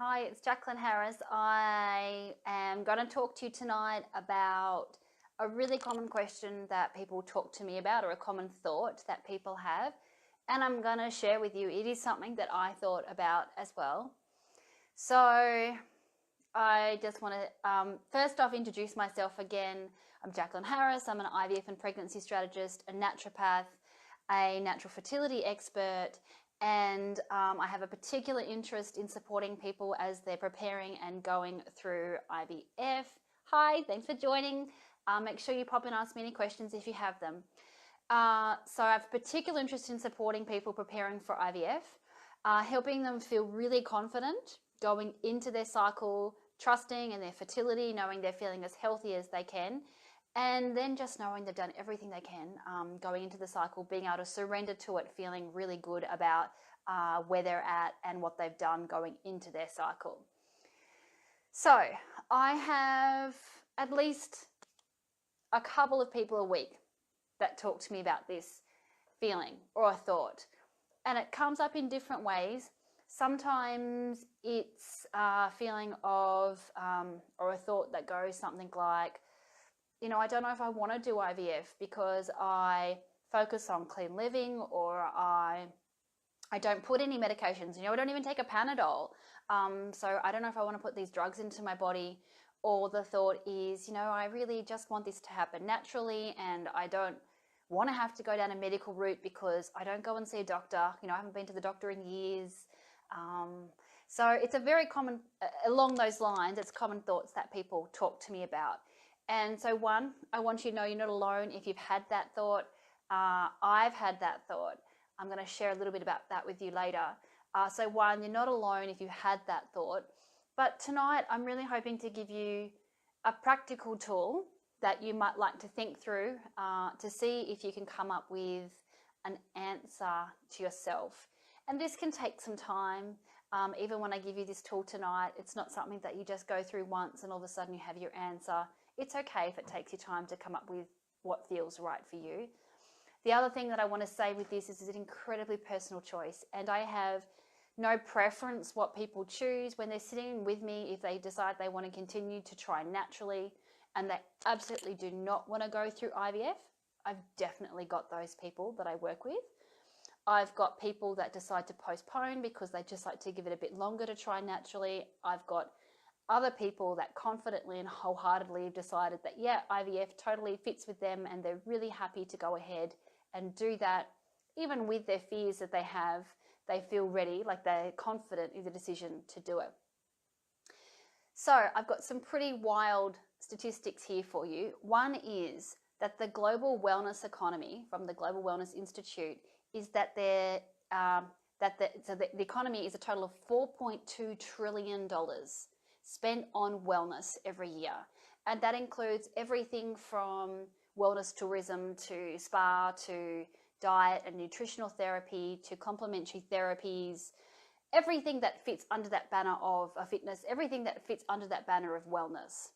Hi, it's Jacqueline Harris. I am going to talk to you tonight about a really common question that people talk to me about, or a common thought that people have. And I'm going to share with you, it is something that I thought about as well. So I just want to first off introduce myself again. I'm Jacqueline Harris. I'm an IVF and pregnancy strategist, a naturopath, a natural fertility expert, and I have a particular interest in supporting people as they're preparing and going through IVF. Hi, thanks for joining. Make sure you pop and ask me any questions if you have them. So I have a particular interest in supporting people preparing for IVF, helping them feel really confident going into their cycle, trusting in their fertility, knowing they're feeling as healthy as they can, and then just knowing they've done everything they can going into the cycle, being able to surrender to it, feeling really good about where they're at and what they've done going into their cycle. So I have at least a couple of people a week that talk to me about this feeling or a thought, and it comes up in different ways. Sometimes it's a feeling of or a thought that goes something like, I don't know if I want to do IVF because I focus on clean living, or I don't put any medications. I don't even take a Panadol. So I don't know if I want to put these drugs into my body. Or the thought is, I really just want this to happen naturally, and I don't want to have to go down a medical route because I don't go and see a doctor. I haven't been to the doctor in years. So it's a very common, along those lines, it's common thoughts that people talk to me about. And so one, I want you to know you're not alone if you've had that thought. I've had that thought. I'm going to share a little bit about that with you later. So one, you're not alone if you had that thought. But tonight, I'm really hoping to give you a practical tool that you might like to think through to see if you can come up with an answer to yourself. And this can take some time. Even when I give you this tool tonight, it's not something that you just go through once and all of a sudden you have your answer. It's okay if it takes you time to come up with what feels right for you. The other thing that I want to say with this is it's an incredibly personal choice, and I have no preference what people choose when they're sitting with me. If they decide they want to continue to try naturally and they absolutely do not want to go through IVF, I've definitely got those people that I work with. I've got people that decide to postpone because they just like to give it a bit longer to try naturally. I've got other people that confidently and wholeheartedly have decided that, yeah, IVF totally fits with them and they're really happy to go ahead and do that. Even with their fears that they have, they feel ready, like they're confident in the decision to do it. So I've got some pretty wild statistics here for you. One is that the global wellness economy from the Global Wellness Institute is that the economy is a total of $4.2 trillion spent on wellness every year. And that includes everything from wellness tourism to spa to diet and nutritional therapy to complementary therapies, everything that fits under that banner of fitness, everything that fits under that banner of wellness.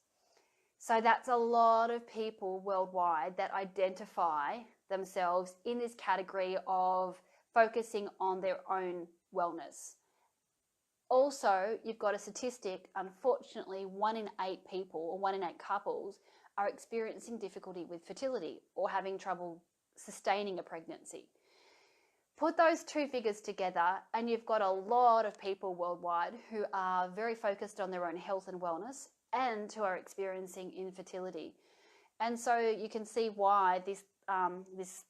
So that's a lot of people worldwide that identify themselves in this category of focusing on their own wellness. Also, you've got a statistic, unfortunately, 1 in 8 people or 1 in 8 couples are experiencing difficulty with fertility or having trouble sustaining a pregnancy. Put those two figures together and you've got a lot of people worldwide who are very focused on their own health and wellness and who are experiencing infertility. And so you can see why this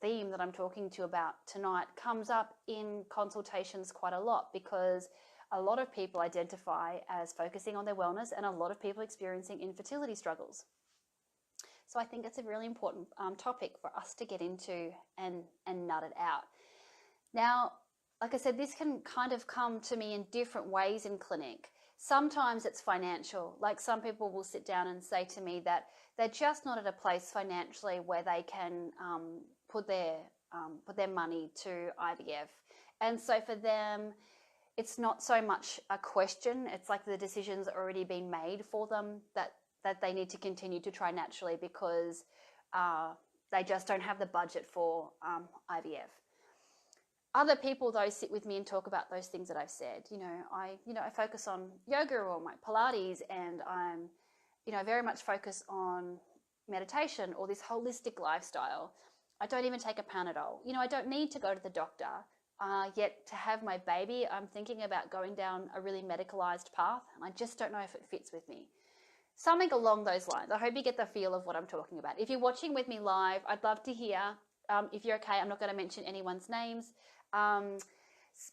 theme that I'm talking to you about tonight comes up in consultations quite a lot, because a lot of people identify as focusing on their wellness and a lot of people experiencing infertility struggles. So I think it's a really important topic for us to get into and nut it out. Now, like I said, this can kind of come to me in different ways in clinic. Sometimes it's financial. Like some people will sit down and say to me that they're just not at a place financially where they can put their money to IVF. And so for them, it's not so much a question. It's like the decision's already been made for them that they need to continue to try naturally because they just don't have the budget for IVF. Other people, though, sit with me and talk about those things that I've said. I focus on yoga or my Pilates, and I'm, very much focused on meditation or this holistic lifestyle. I don't even take a Panadol. I don't need to go to the doctor. Yet to have my baby, I'm thinking about going down a really medicalized path, and I just don't know if it fits with me. Something along those lines. I hope you get the feel of what I'm talking about. If you're watching with me live, I'd love to hear. If you're okay, I'm not going to mention anyone's names.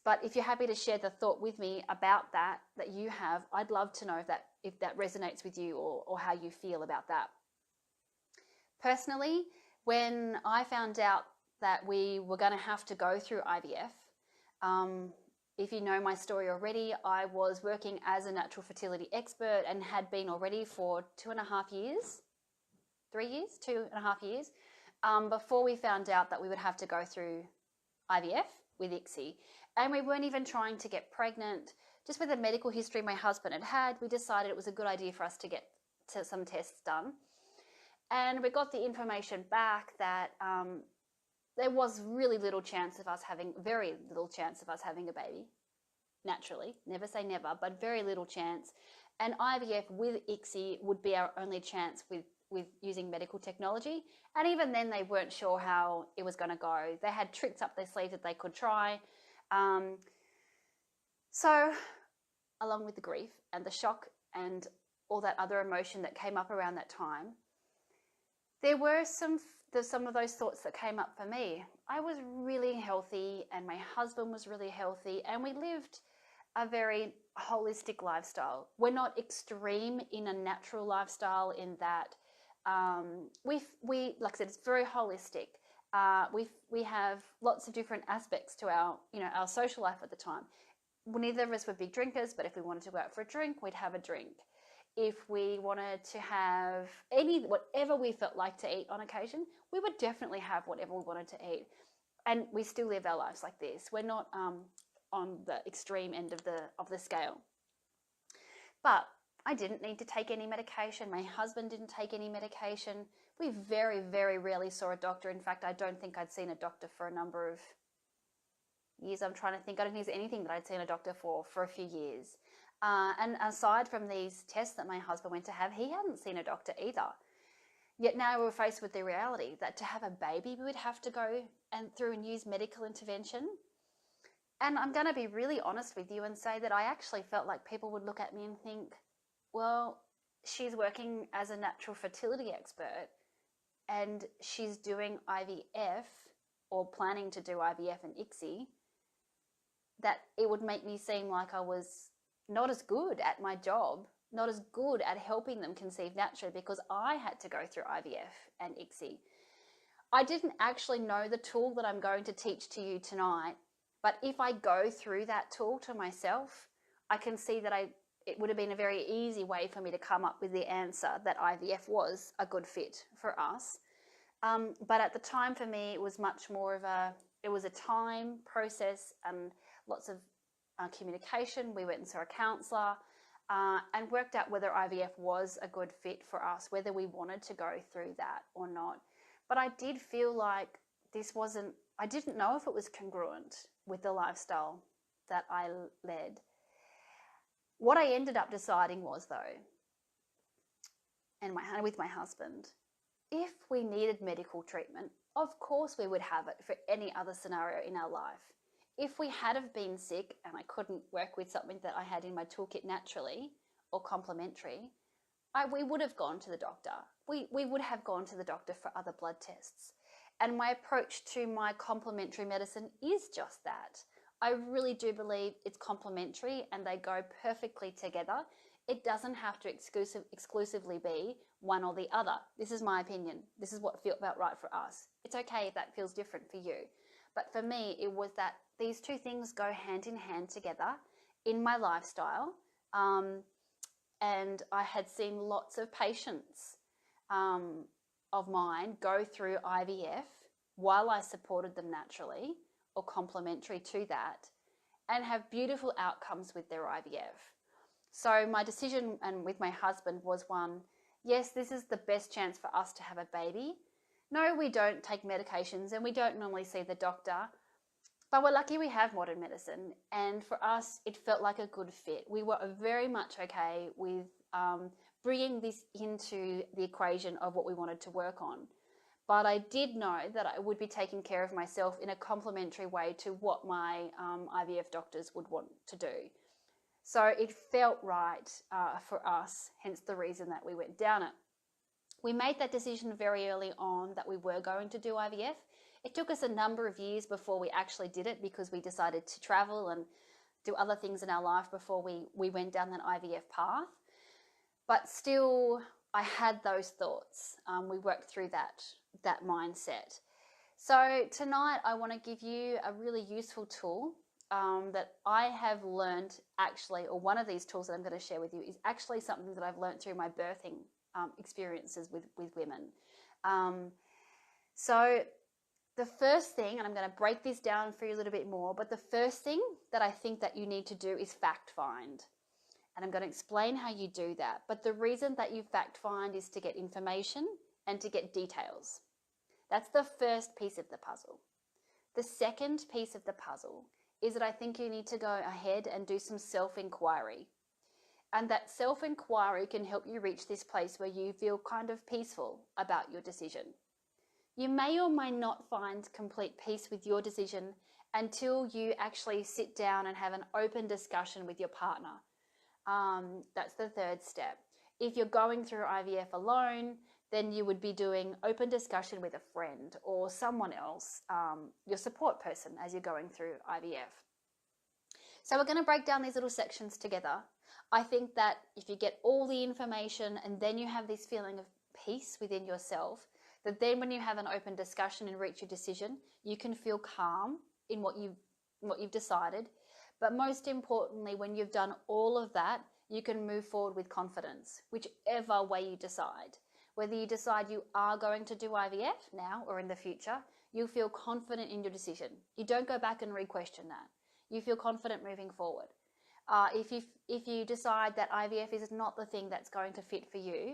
But if you're happy to share the thought with me about that you have, I'd love to know if that resonates with you or how you feel about that. Personally, when I found out that we were going to have to go through IVF, if you know my story already, I was working as a natural fertility expert and had been already for 2.5 years, 3 years, 2.5 years, before we found out that we would have to go through IVF with ICSI. And we weren't even trying to get pregnant. Just with the medical history my husband had, we decided it was a good idea for us to get some tests done. And we got the information back that there was really little chance of us having, very little chance of us having a baby, naturally. Never say never, but very little chance. And IVF with ICSI would be our only chance with using medical technology. And even then, they weren't sure how it was going to go. They had tricks up their sleeve that they could try. So, along with the grief and the shock and all that other emotion that came up around that time, there were some of those thoughts that came up for me. I was really healthy and my husband was really healthy, and we lived a very holistic lifestyle. We're not extreme in a natural lifestyle in that we like I said, it's very holistic. We have lots of different aspects to our social life at the time. Neither of us were big drinkers, but if we wanted to go out for a drink, we'd have a drink. If we wanted to have whatever we felt like to eat on occasion, we would definitely have whatever we wanted to eat. And we still live our lives like this. We're not on the extreme end of the scale. But I didn't need to take any medication. My husband didn't take any medication. We very, very rarely saw a doctor. In fact, I don't think I'd seen a doctor for a number of years. I'm trying to think. I don't think there's anything that I'd seen a doctor for a few years. And aside from these tests that my husband went to have, he hadn't seen a doctor either. Yet now we're faced with the reality that to have a baby, we would have to go through and use medical intervention. And I'm going to be really honest with you and say that I actually felt like people would look at me and think, well, she's working as a natural fertility expert and she's doing IVF or planning to do IVF and ICSI, that it would make me seem like I was not as good at my job, not as good at helping them conceive naturally because I had to go through IVF and ICSI. I didn't actually know the tool that I'm going to teach to you tonight, but if I go through that tool to myself, I can see that it would have been a very easy way for me to come up with the answer that IVF was a good fit for us. But at the time for me, it was much more of it was a time process and lots of communication. We went and saw a counsellor and worked out whether IVF was a good fit for us, whether we wanted to go through that or not. But I did feel like I didn't know if it was congruent with the lifestyle that I led. What I ended up deciding was, though, and with my husband, if we needed medical treatment, of course we would have it for any other scenario in our life. If we had have been sick and I couldn't work with something that I had in my toolkit naturally or complementary, we would have gone to the doctor. We would have gone to the doctor for other blood tests. And my approach to my complementary medicine is just that. I really do believe it's complementary and they go perfectly together. It doesn't have to exclusively be one or the other. This is my opinion. This is what feels about right for us. It's okay if that feels different for you. But for me, it was that these two things go hand in hand together in my lifestyle. And I had seen lots of patients of mine go through IVF while I supported them naturally or complementary to that and have beautiful outcomes with their IVF. So my decision and with my husband was one, yes, this is the best chance for us to have a baby. No, we don't take medications and we don't normally see the doctor. But we're lucky we have modern medicine, and for us, it felt like a good fit. We were very much okay with bringing this into the equation of what we wanted to work on. But I did know that I would be taking care of myself in a complementary way to what my IVF doctors would want to do. So it felt right for us, hence the reason that we went down it. We made that decision very early on that we were going to do IVF. It took us a number of years before we actually did it because we decided to travel and do other things in our life before we went down that IVF path. But still, I had those thoughts. We worked through that mindset. So tonight I want to give you a really useful tool that I have learned actually, or one of these tools that I'm going to share with you is actually something that I've learned through my birthing experiences with women. So the first thing, and I'm going to break this down for you a little bit more, but the first thing that I think that you need to do is fact find. And I'm going to explain how you do that. But the reason that you fact find is to get information and to get details. That's the first piece of the puzzle. The second piece of the puzzle is that I think you need to go ahead and do some self-inquiry. And that self-inquiry can help you reach this place where you feel kind of peaceful about your decision. You may or may not find complete peace with your decision until you actually sit down and have an open discussion with your partner. That's the third step. If you're going through IVF alone, then you would be doing open discussion with a friend or someone else, your support person, as you're going through IVF. So we're going to break down these little sections together. I think that if you get all the information and then you have this feeling of peace within yourself, that then when you have an open discussion and reach your decision, you can feel calm in what you've decided. But most importantly, when you've done all of that, you can move forward with confidence, whichever way you decide. Whether you decide you are going to do IVF now or in the future, you feel confident in your decision. You don't go back and re-question that. You feel confident moving forward. If you decide that IVF is not the thing that's going to fit for you,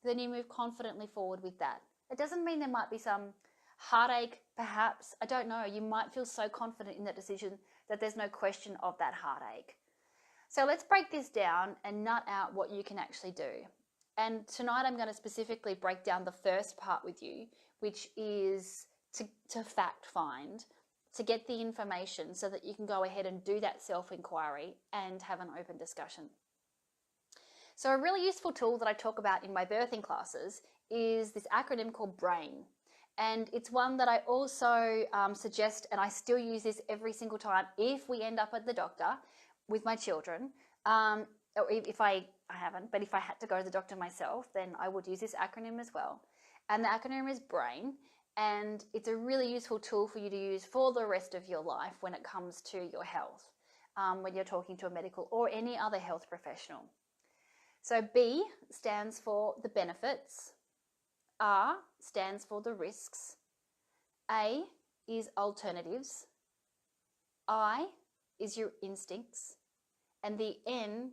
then you move confidently forward with that. It doesn't mean there might be some heartache, perhaps. I don't know. You might feel so confident in that decision that there's no question of that heartache. So let's break this down and nut out what you can actually do. And tonight I'm going to specifically break down the first part with you, which is to fact find, to get the information so that you can go ahead and do that self-inquiry and have an open discussion. So a really useful tool that I talk about in my birthing classes is this acronym called BRAIN. And it's one that I also suggest, and I still use this every single time if we end up at the doctor with my children. Or if I haven't, but if I had to go to the doctor myself, then I would use this acronym as well. And the acronym is BRAIN, and it's a really useful tool for you to use for the rest of your life when it comes to your health, when you're talking to a medical or any other health professional. So B stands for the benefits, R stands for the risks, A is alternatives, I is your instincts, and the N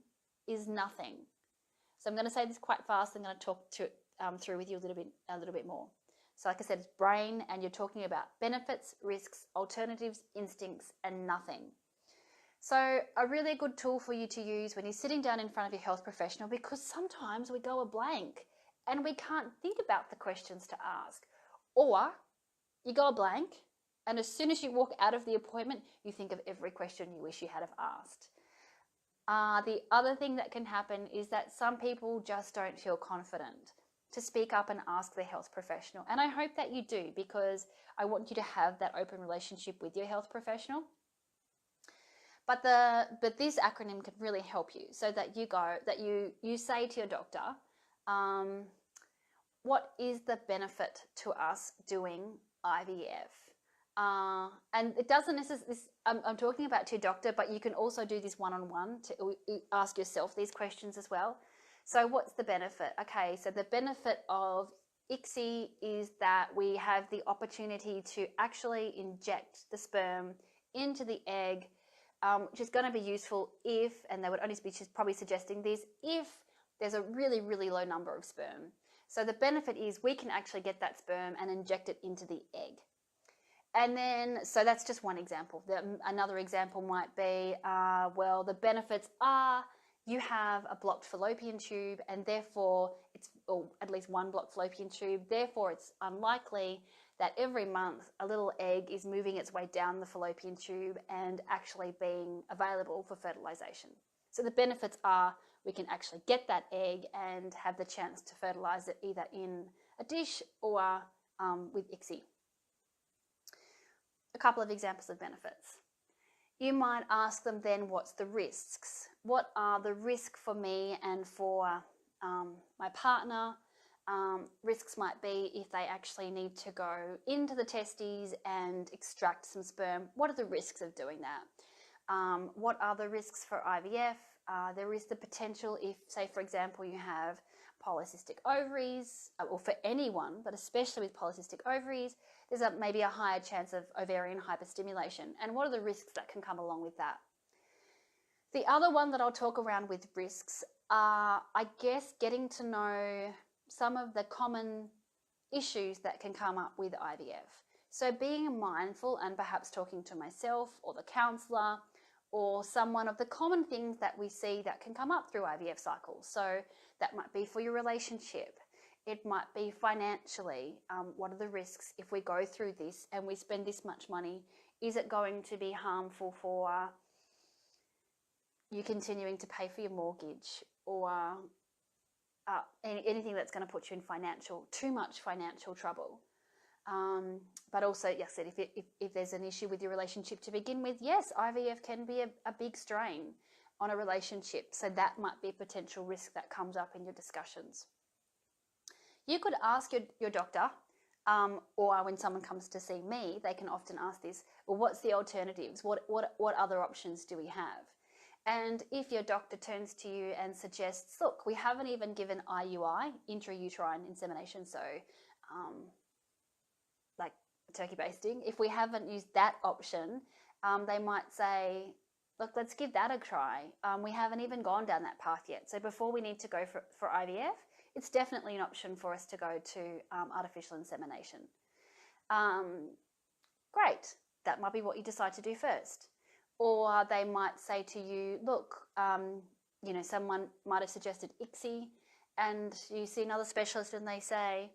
is nothing. So I'm going to say this quite fast. I'm going to talk through with you a little bit more. So like I said, it's BRAIN, and you're talking about benefits, risks, alternatives, instincts, and nothing. So a really good tool for you to use when you're sitting down in front of your health professional, because sometimes we go a blank and we can't think about the questions to ask. Or you go a blank, and as soon as you walk out of the appointment, you think of every question you wish you had have asked. The other thing that can happen is that some people just don't feel confident to speak up and ask their health professional. And I hope that you do, because I want you to have that open relationship with your health professional. But this acronym can really help you, so that you say to your doctor, what is the benefit to us doing IVF? And it doesn't necessarily, I'm talking about to your doctor, but you can also do this one-on-one to ask yourself these questions as well. So what's the benefit? Okay, so the benefit of ICSI is that we have the opportunity to actually inject the sperm into the egg, which is going to be useful if, and they would only be probably suggesting this, if there's a really, really low number of sperm. So the benefit is we can actually get that sperm and inject it into the egg. And then, so that's just one example. Another example might be, well, the benefits are you have a blocked fallopian tube, and therefore or at least one blocked fallopian tube, therefore it's unlikely that every month a little egg is moving its way down the fallopian tube and actually being available for fertilization. So the benefits are we can actually get that egg and have the chance to fertilize it either in a dish or with ICSI. A couple of examples of benefits. You might ask them then, what's the risks? What are the risks for me and for my partner? Risks might be if they actually need to go into the testes and extract some sperm. What are the risks of doing that? What are the risks for IVF? There is the potential if, say, for example, you have polycystic ovaries, or for anyone, but especially with polycystic ovaries, there's maybe a higher chance of ovarian hyperstimulation. And what are the risks that can come along with that? The other one that I'll talk around with risks are, I guess, getting to know some of the common issues that can come up with IVF. So being mindful and perhaps talking to myself or the counsellor or someone of the common things that we see that can come up through IVF cycles. So that might be for your relationship. It might be financially. What are the risks if we go through this and we spend this much money? Is it going to be harmful for you continuing to pay for your mortgage, or anything that's going to put you in too much financial trouble? But also, yes, I said, if there's an issue with your relationship to begin with, yes, IVF can be a big strain on a relationship. So that might be a potential risk that comes up in your discussions. You could ask your doctor, or when someone comes to see me, they can often ask this, well, what's the alternatives? What other options do we have? And if your doctor turns to you and suggests, look, we haven't even given IUI, intrauterine insemination, so like turkey basting, if we haven't used that option, they might say, look, let's give that a try. We haven't even gone down that path yet. So before we need to go for IVF, it's definitely an option for us to go to artificial insemination. Great, that might be what you decide to do first. Or they might say to you, look, someone might have suggested ICSI, and you see another specialist and they say,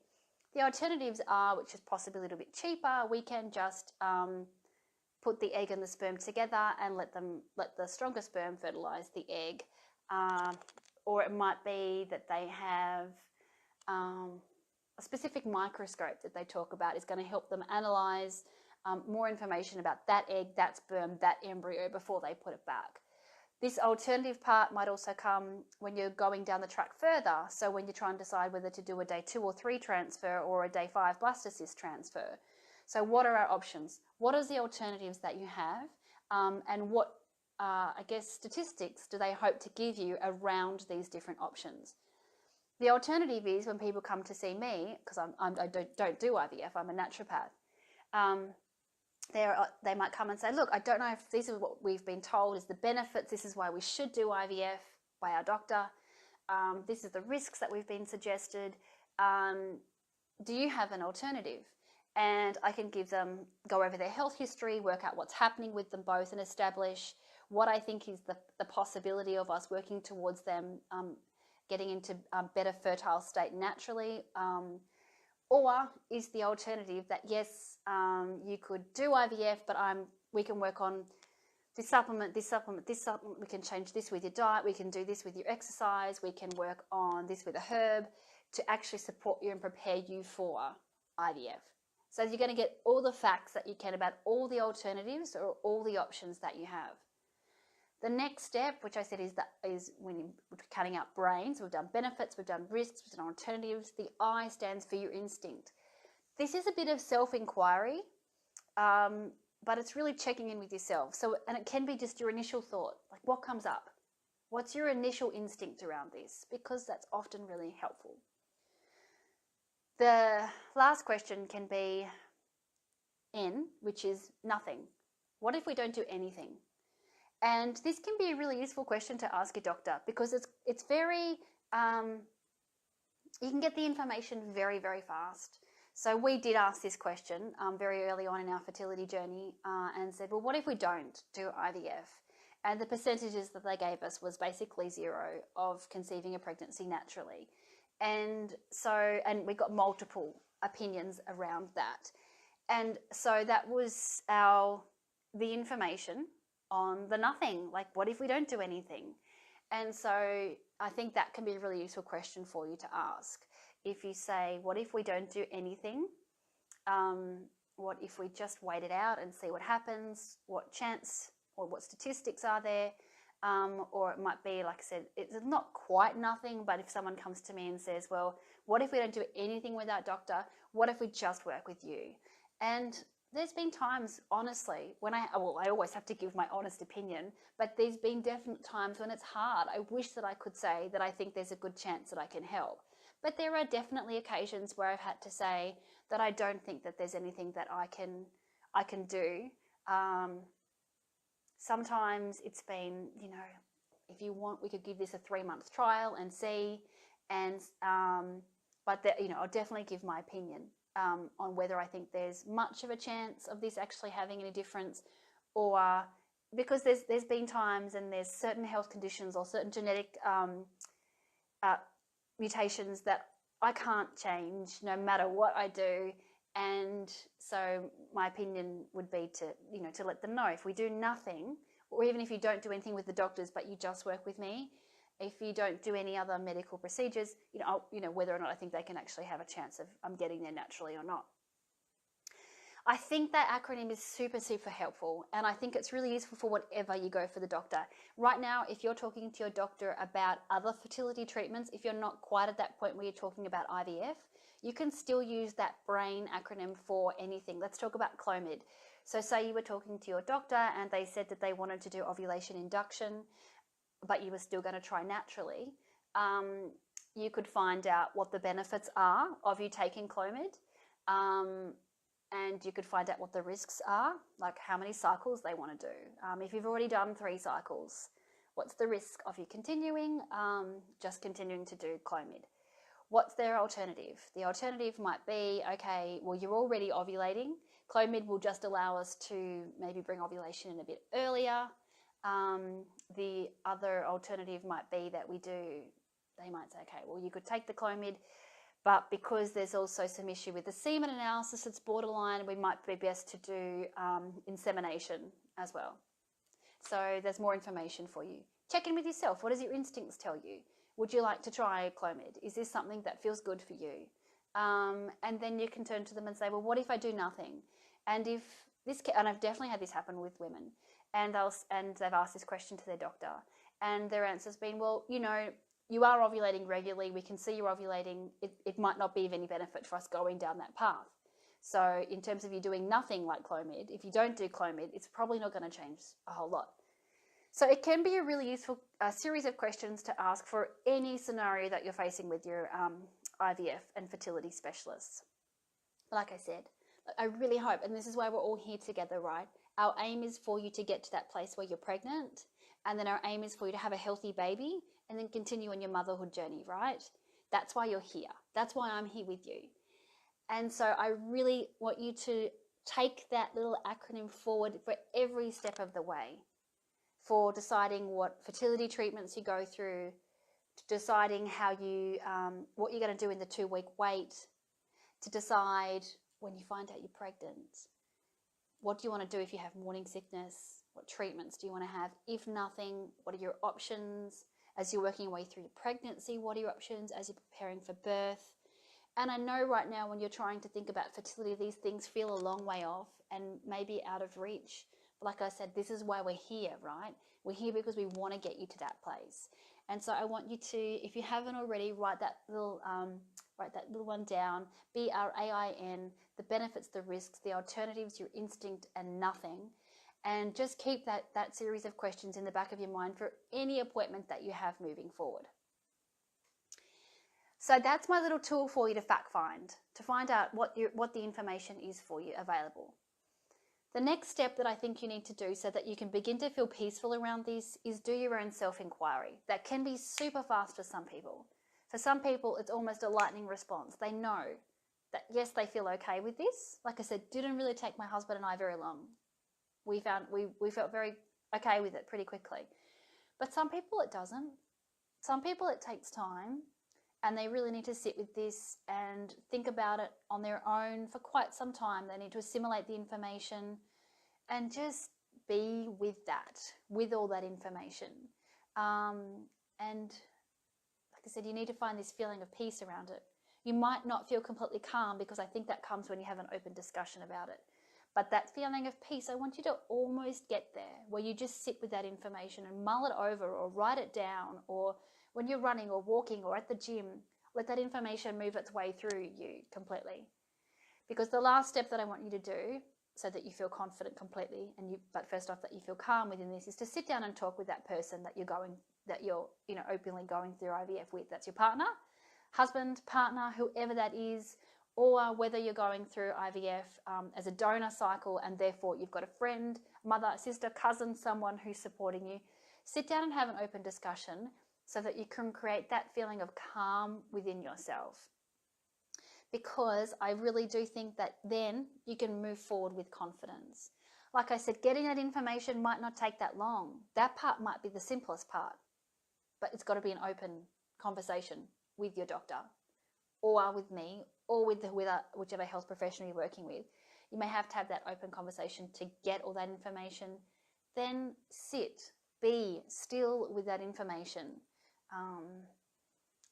the alternatives are, which is possibly a little bit cheaper, we can just put the egg and the sperm together and let the stronger sperm fertilize the egg. Or it might be that they have a specific microscope that they talk about is going to help them analyze more information about that egg, that sperm, that embryo before they put it back. This alternative part might also come when you're going down the track further. So when you're trying to decide whether to do a day 2 or 3 transfer or a day 5 blastocyst transfer. So what are our options? What are the alternatives that you have? And what, I guess, statistics do they hope to give you around these different options? The alternative is when people come to see me, because I don't do IVF, I'm a naturopath. They might come and say, look, I don't know if this is what we've been told is the benefits, this is why we should do IVF by our doctor, this is the risks that we've been suggested, do you have an alternative? And I can go over their health history, work out what's happening with them both, and establish what I think is the possibility of us working towards them getting into a better fertile state naturally. Or is the alternative that, yes, you could do IVF, but we can work on this supplement, we can change this with your diet, we can do this with your exercise, we can work on this with a herb to actually support you and prepare you for IVF. So you're going to get all the facts that you can about all the alternatives or all the options that you have. The next step, which I said is when you're cutting out brains, we've done benefits, we've done risks, we've done alternatives. The I stands for your instinct. This is a bit of self-inquiry, but it's really checking in with yourself. And it can be just your initial thought, like what comes up? What's your initial instinct around this? Because that's often really helpful. The last question can be N, which is nothing. What if we don't do anything? And this can be a really useful question to ask your doctor because it's very, you can get the information very, very fast. So we did ask this question very early on in our fertility journey and said, well, what if we don't do IVF? And the percentages that they gave us was basically 0 of conceiving a pregnancy naturally. And we got multiple opinions around that. And so that was the information on the nothing, like what if we don't do anything? And so I think that can be a really useful question for you to ask. If you say, what if we don't do anything? What if we just wait it out and see what happens? What chance or what statistics are there? Or it might be, like I said, it's not quite nothing, but if someone comes to me and says, well, what if we don't do anything with our doctor? What if we just work with you? And there's been times, honestly, when I always have to give my honest opinion, but there's been definite times when it's hard. I wish that I could say that I think there's a good chance that I can help. But there are definitely occasions where I've had to say that I don't think that there's anything that I can do. Sometimes it's been, if you want, we could give this a 3-month trial and see. And but I'll definitely give my opinion on whether I think there's much of a chance of this actually having any difference, or because there's been times and there's certain health conditions or certain genetic mutations that I can't change no matter what I do. And so my opinion would be to let them know, if we do nothing, or even if you don't do anything with the doctors but you just work with me, if you don't do any other medical procedures, whether or not I think they can actually have a chance of getting there naturally or not. I think that acronym is super, super helpful, and I think it's really useful for whatever you go for the doctor. Right now, if you're talking to your doctor about other fertility treatments, if you're not quite at that point where you're talking about IVF, you can still use that BRAIN acronym for anything. Let's talk about Clomid. So say you were talking to your doctor and they said that they wanted to do ovulation induction, but you were still going to try naturally. You could find out what the benefits are of you taking Clomid. And you could find out what the risks are, like how many cycles they want to do. If you've already done 3 cycles, what's the risk of you continuing, just continuing to do Clomid? What's their alternative? The alternative might be, okay, well, you're already ovulating. Clomid will just allow us to maybe bring ovulation in a bit earlier. The other alternative might be that they might say, okay, well, you could take the Clomid, but because there's also some issue with the semen analysis, it's borderline, we might be best to do insemination as well. So there's more information for you. Check in with yourself. What does your instincts tell you? Would you like to try Clomid? Is this something that feels good for you? And then you can turn to them and say, well, what if I do nothing? And and I've definitely had this happen with women, and they've asked this question to their doctor, and their answer's been, well, you are ovulating regularly. We can see you're ovulating. It might not be of any benefit for us going down that path. So in terms of you doing nothing like Clomid, if you don't do Clomid, it's probably not going to change a whole lot. So it can be a really useful series of questions to ask for any scenario that you're facing with your IVF and fertility specialists. Like I said, I really hope, and this is why we're all here together, right? Our aim is for you to get to that place where you're pregnant, and then our aim is for you to have a healthy baby and then continue on your motherhood journey, right? That's why you're here. That's why I'm here with you. And so I really want you to take that little acronym forward for every step of the way, for deciding what fertility treatments you go through, to deciding how what you're going to do in the 2-week wait, to decide when you find out you're pregnant, what do you want to do if you have morning sickness, what treatments do you want to have? If nothing, what are your options? As you're working your way through your pregnancy, what are your options as you're preparing for birth? And I know right now when you're trying to think about fertility, these things feel a long way off and maybe out of reach. But like I said, this is why we're here, right? We're here because we want to get you to that place. And so I want you to, if you haven't already, write that little one down, BRAIN, the benefits, the risks, the alternatives, your instinct, and nothing. And just keep that series of questions in the back of your mind for any appointment that you have moving forward. So that's my little tool for you to fact find, to find out what the information is for you available. The next step that I think you need to do so that you can begin to feel peaceful around this is do your own self-inquiry. That can be super fast for some people. For some people, it's almost a lightning response. They know that yes, they feel okay with this. Like I said, didn't really take my husband and I very long. We felt very okay with it pretty quickly. But some people it doesn't. Some people it takes time, and they really need to sit with this and think about it on their own for quite some time. They need to assimilate the information and just be with that, with all that information. And like I said, you need to find this feeling of peace around it. You might not feel completely calm, because I think that comes when you have an open discussion about it. But that feeling of peace, I want you to almost get there, where you just sit with that information and mull it over or write it down, or when you're running or walking or at the gym, let that information move its way through you completely. Because the last step that I want you to do, so that you feel confident completely, but first off that you feel calm within this, is to sit down and talk with that person that you're openly going through IVF with. That's your partner, husband, partner, whoever that is, or whether you're going through IVF as a donor cycle, and therefore you've got a friend, mother, sister, cousin, someone who's supporting you. Sit down and have an open discussion so that you can create that feeling of calm within yourself. Because I really do think that then you can move forward with confidence. Like I said, getting that information might not take that long. That part might be the simplest part, but it's got to be an open conversation with your doctor, or with me, or with whichever health professional you're working with. You may have to have that open conversation to get all that information. Then sit, be still with that information.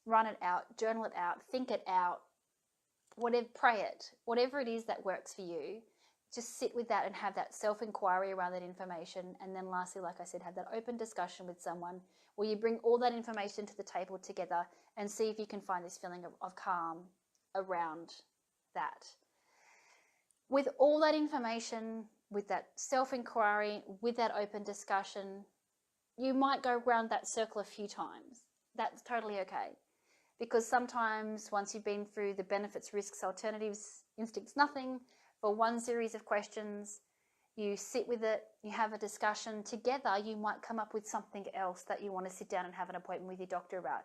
Run it out, journal it out, think it out, pray it, whatever it is that works for you. Just sit with that and have that self-inquiry around that information. And then lastly, like I said, have that open discussion with someone where you bring all that information to the table together and see if you can find this feeling of calm around that. With all that information, with that self-inquiry, with that open discussion, you might go around that circle a few times. That's totally okay. Because sometimes once you've been through the benefits, risks, alternatives, instincts, nothing, for one series of questions, you sit with it, you have a discussion together, you might come up with something else that you want to sit down and have an appointment with your doctor about.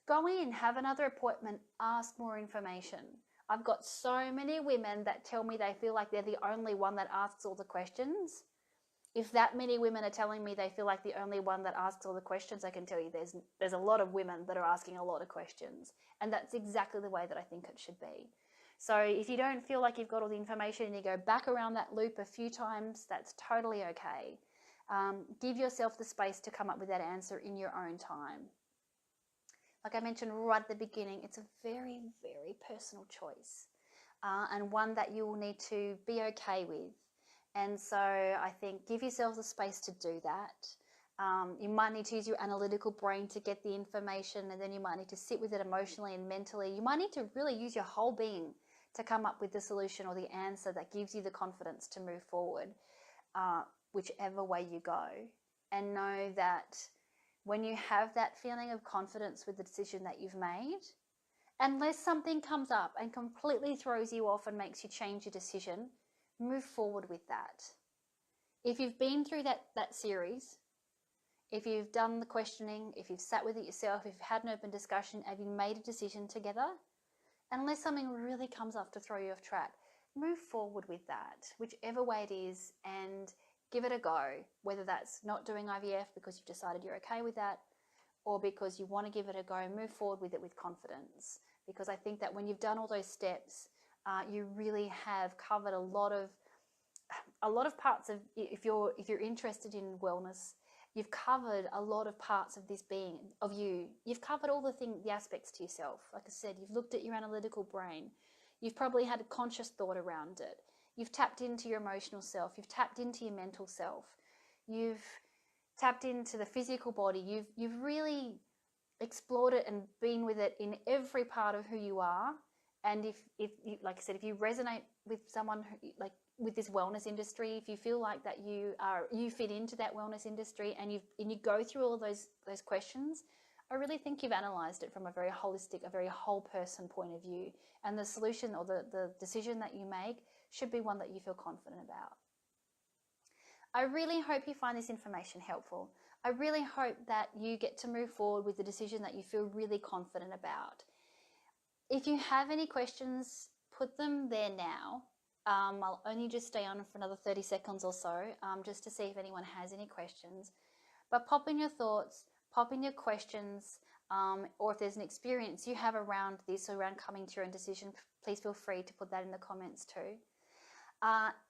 Go in, have another appointment, ask more information. I've got so many women that tell me they feel like they're the only one that asks all the questions. If that many women are telling me they feel like the only one that asks all the questions, I can tell you there's a lot of women that are asking a lot of questions. And that's exactly the way that I think it should be. So if you don't feel like you've got all the information and you go back around that loop a few times, that's totally okay. Give yourself the space to come up with that answer in your own time. Like I mentioned right at the beginning, it's a very, very personal choice, and one that you will need to be okay with. And so I think give yourself the space to do that. You might need to use your analytical brain to get the information, and then you might need to sit with it emotionally and mentally. You might need to really use your whole being to come up with the solution or the answer that gives you the confidence to move forward, whichever way you go. And know that when you have that feeling of confidence with the decision that you've made, unless something comes up and completely throws you off and makes you change your decision, move forward with that. If you've been through that series, if you've done the questioning, if you've sat with it yourself, if you've had an open discussion, have you made a decision together? Unless something really comes up to throw you off track, move forward with that, whichever way it is, and give it a go. Whether that's not doing IVF because you've decided you're okay with that, or because you want to give it a go, move forward with it with confidence. Because I think that when you've done all those steps, you really have covered a lot of parts of, if you're interested in wellness, you've covered a lot of parts of this being, of you. You've covered all the aspects to yourself. Like I said, you've looked at your analytical brain. You've probably had a conscious thought around it. You've tapped into your emotional self. You've tapped into your mental self. You've tapped into the physical body. You've really explored it and been with it in every part of who you are. And if you, like I said, if you resonate with someone like with this wellness industry, if you feel like that you fit into that wellness industry, and you go through all of those questions, I really think you've analysed it from a very holistic, a very whole person point of view. And the solution or the decision that you make should be one that you feel confident about. I really hope you find this information helpful. I really hope that you get to move forward with the decision that you feel really confident about. If you have any questions, put them there now. I'll only just stay on for another 30 seconds or so, just to see if anyone has any questions. But pop in your thoughts, pop in your questions, or if there's an experience you have around this, or around coming to your own decision, please feel free to put that in the comments too.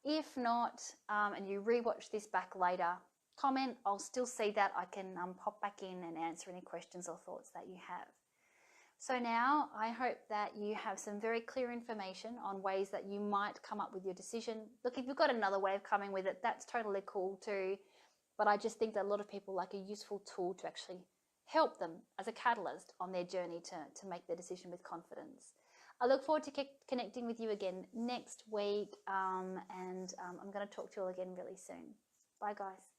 If not, and you rewatch this back later, comment, I'll still see that. I can pop back in and answer any questions or thoughts that you have. So now I hope that you have some very clear information on ways that you might come up with your decision. Look, if you've got another way of coming with it, that's totally cool too. But I just think that a lot of people like a useful tool to actually help them as a catalyst on their journey to make their decision with confidence. I look forward to connecting with you again next week, and I'm going to talk to you all again really soon. Bye, guys.